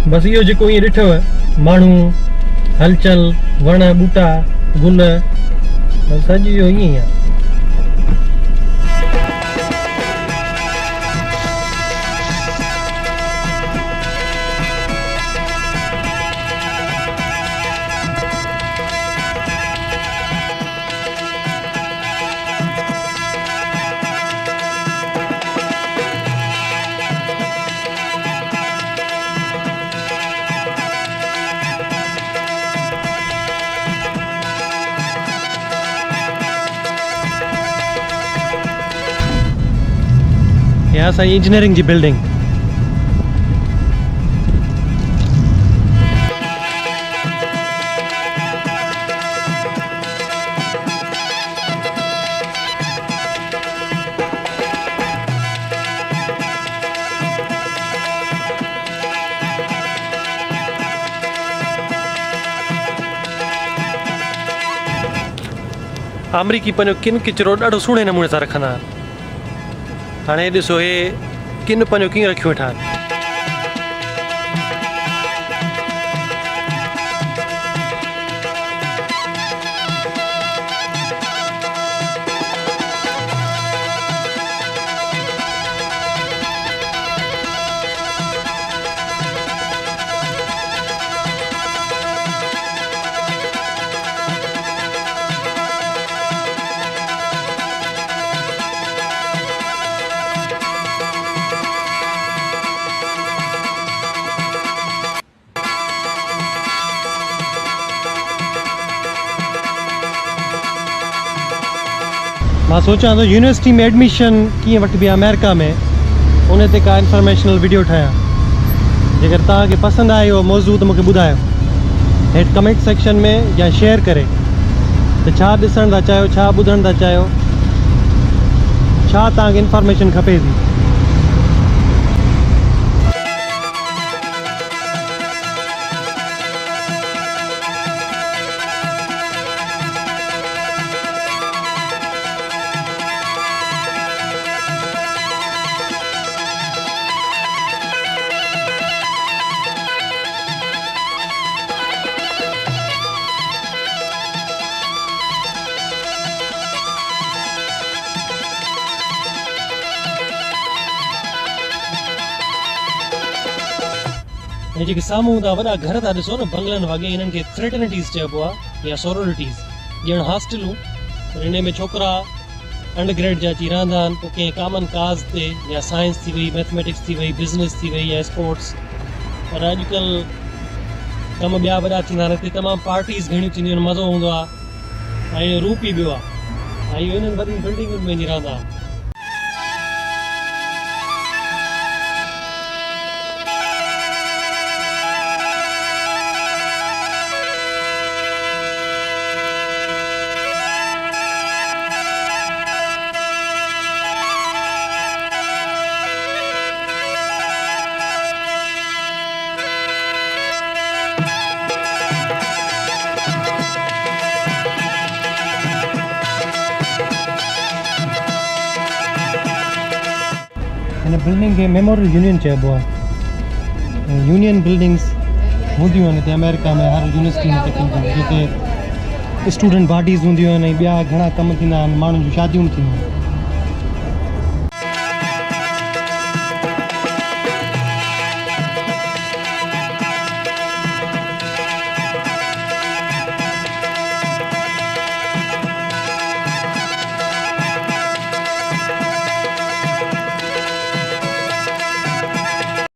बस इहो जेको ईअं ॾिठव माण्हू हलचल वण ॿूटा गुल सॼो इहो ईअं ई आहे। यहाँ साईं इंजीनियरिंग जी बिल्डिंग अमरीकी पंहिंजो किन किचिरो ॾाढो सुहिणे नमूने सां रखंदा आहिनि। हाणे ॾिसो हे किन पंहिंजो कीअं रखियो वेठा आहिनि। मां सोचां थो यूनिवर्सिटी में एडमिशन कीअं वठिबी आहे अमेरिका में, उन ते का इंफॉर्मेशनल वीडियो ठाहियां। जेकर तव्हांखे पसंदि आहे इहो मौज़ूअ त मूंखे ॿुधायो हेठि कमेंट सेक्शन में या शेयर करे त छा ॾिसण था चाहियो, छा ॿुधण था चाहियो, छा तव्हांखे इंफॉर्मेशन खपे थी। ये जेके साम्हूं था वॾा घर था ॾिसो न बंगलनि वागे, इन्हनि खे फ्रेटर्निटीज़ चइबो आहे या सोरोरिटीज़, ॼण हॉस्टलूं। हिन में छोकिरा अंडरग्रेड जा अची रहंदा आहिनि, पोइ कंहिं कॉमन काज़ ते या साइंस थी वई, मैथमेटिक्स थी वई, बिज़नेस थी वई या स्पोर्ट्स। पर अॼुकल्ह कम ॿिया वॾा थींदा आहिनि, हिते तमामु पार्टीज़ घणियूं थींदियूं आहिनि, मज़ो हूंदो आहे ऐं रूप ई ॿियो आहे। ऐं इहो इन्हनि वॾियुनि बिल्डिंगुनि में वञी रहंदा आहिनि। हिन बिल्डिंग खे मेमोरियल यूनियन चइबो आहे। यूनियन बिल्डिंग्स हूंदियूं आहिनि हिते अमेरिका में, हर यूनिवर्सिटी में तक़रीबन, जिते स्टूडेंट बॉडीज़ हूंदियूं आहिनि ऐं ॿिया घणा कम थींदा आहिनि, माण्हुनि जूं शादियूं थींदियूं आहिनि।